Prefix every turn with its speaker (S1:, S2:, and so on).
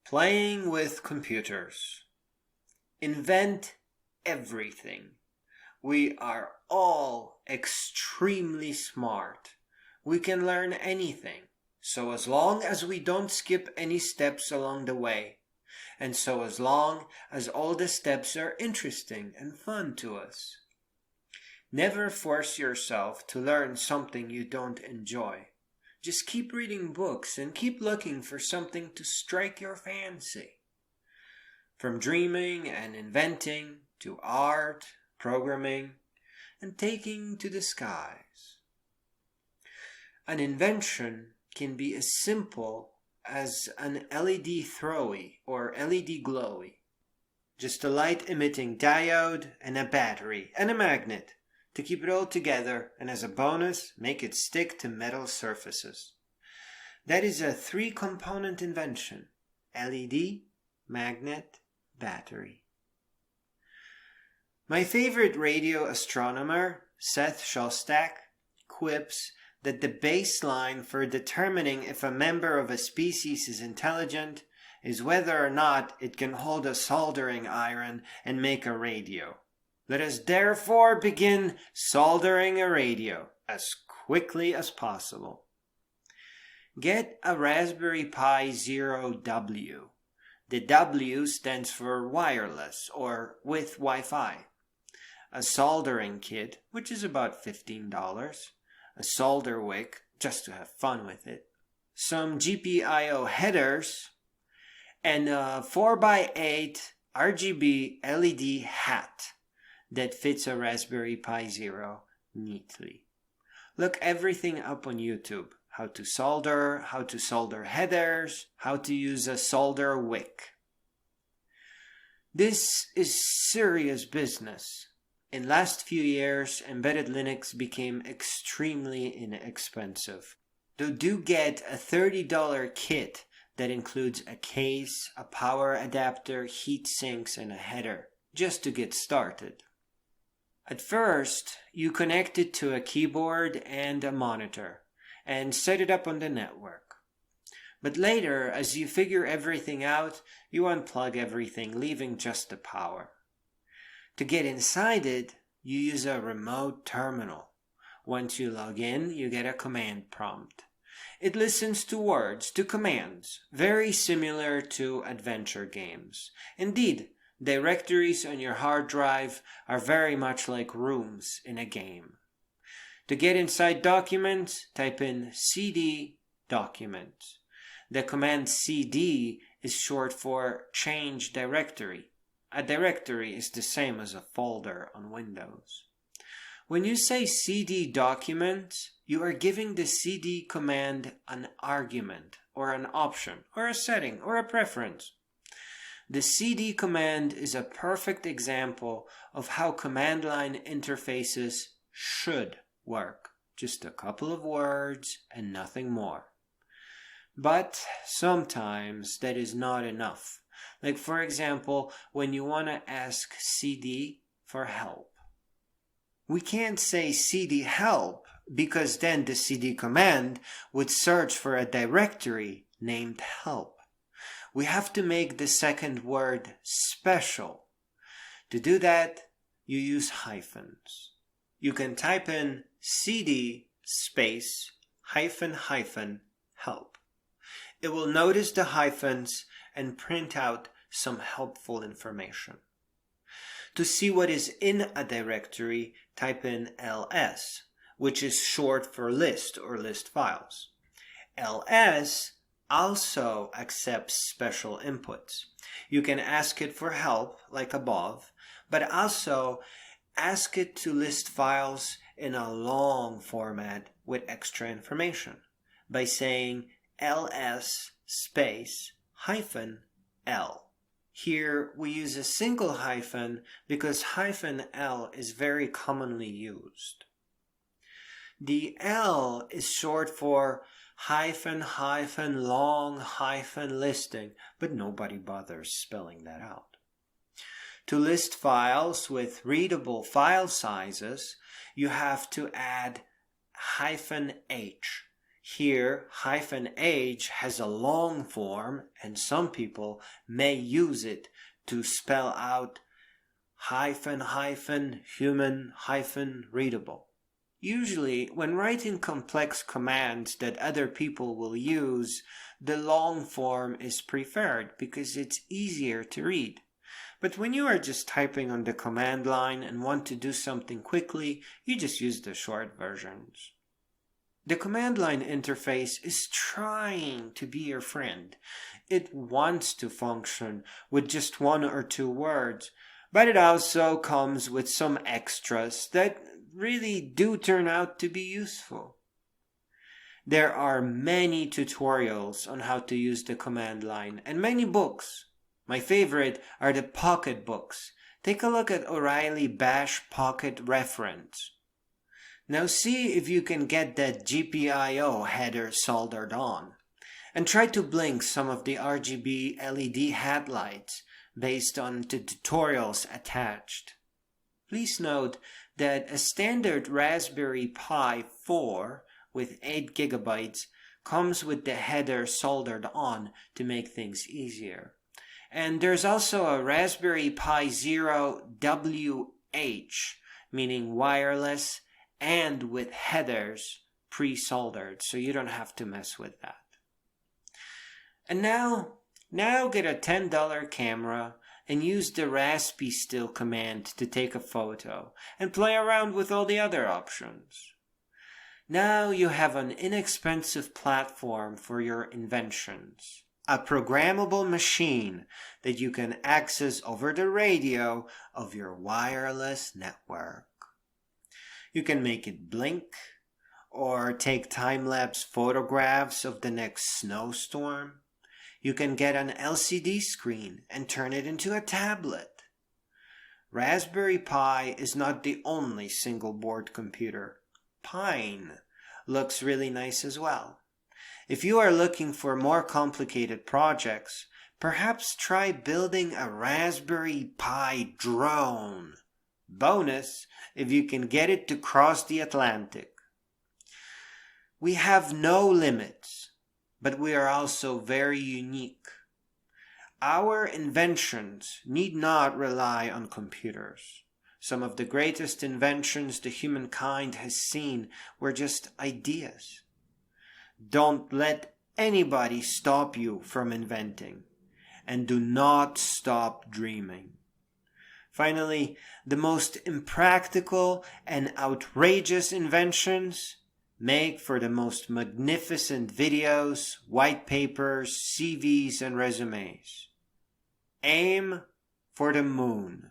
S1: Playing with computers. Invent everything. We are all extremely smart. We can learn anything. So as long as we don't skip any steps along the way. And so as long as all the steps are interesting and fun to us. Never force yourself to learn something you don't enjoy. Just keep reading books and keep looking for something to strike your fancy. From dreaming and inventing to art, programming, and taking to the skies. An invention can be as simple as an LED Throwie or LED Glowie. Just a light emitting diode and a battery and a magnet to keep it all together, and as a bonus, make it stick to metal surfaces. That is a 3-component invention: LED, magnet, battery. My favorite radio astronomer, Seth Shostak, quips that the baseline for determining if a member of a species is intelligent is whether or not it can hold a soldering iron and make a radio. Let us therefore begin soldering a radio as quickly as possible. Get a Raspberry Pi Zero-W. The W stands for wireless or with Wi-Fi. A soldering kit, which is about $15. A solder wick, just to have fun with it. Some GPIO headers. And a 4x8 RGB LED hat that fits a Raspberry Pi Zero neatly. Look everything up on YouTube. How to solder headers, how to use a solder wick. This is serious business. In last few years, embedded Linux became extremely inexpensive. Do get a $30 kit that includes a case, a power adapter, heat sinks, and a header, just to get started. At first, you connect it to a keyboard and a monitor, and set it up on the network. But later, as you figure everything out, you unplug everything, leaving just the power. To get inside it, you use a remote terminal. Once you log in, you get a command prompt. It listens to words, to commands, very similar to adventure games. Indeed, directories on your hard drive are very much like rooms in a game. To get inside documents, type in cd documents. The command cd is short for change directory. A directory is the same as a folder on Windows. When you say cd documents, you are giving the cd command an argument, or an option, or a setting, or a preference. The cd command is a perfect example of how command line interfaces should work. Just a couple of words and nothing more. But sometimes that is not enough. Like for example, when you want to ask cd for help. We can't say cd help because then the cd command would search for a directory named help. We have to make the second word special. To do that, you use hyphens. You can type in cd space hyphen hyphen help. It will notice the hyphens and print out some helpful information. To see what is in a directory, type in ls, which is short for list or list files. ls also accepts special inputs. You can ask it for help, like above, but also ask it to list files in a long format with extra information by saying ls space hyphen l. Here we use a single hyphen because hyphen L is very commonly used. The L is short for hyphen hyphen long hyphen listing, but nobody bothers spelling that out. To list files with readable file sizes, you have to add hyphen H. Here, -h has a long form, and some people may use it to spell out human readable. Usually, when writing complex commands that other people will use, the long form is preferred because it's easier to read. But when you are just typing on the command line and want to do something quickly, you just use the short versions. The command line interface is trying to be your friend. It wants to function with just 1 or 2 words, but it also comes with some extras that really do turn out to be useful. There are many tutorials on how to use the command line and many books. My favorite are the Pocket books. Take a look at O'Reilly Bash Pocket Reference. Now see if you can get that GPIO header soldered on. And try to blink some of the RGB LED headlights based on the tutorials attached. Please note that a standard Raspberry Pi 4 with 8 GB comes with the header soldered on to make things easier. And there's also a Raspberry Pi Zero WH, meaning wireless and with headers pre-soldered, so you don't have to mess with that. And now get a $10 camera and use the Raspi Still command to take a photo and play around with all the other options. Now you have an inexpensive platform for your inventions. A programmable machine that you can access over the radio of your wireless network. You can make it blink or take time-lapse photographs of the next snowstorm. You can get an LCD screen and turn it into a tablet. Raspberry Pi is not the only single board computer. Pine looks really nice as well. If you are looking for more complicated projects, perhaps try building a Raspberry Pi drone. Bonus if you can get it to cross the Atlantic. We have no limits, but we are also very unique. Our inventions need not rely on computers. Some of the greatest inventions the humankind has seen were just ideas. Don't let anybody stop you from inventing, and do not stop dreaming. Finally, the most impractical and outrageous inventions make for the most magnificent videos, white papers, CVs, and resumes. Aim for the moon.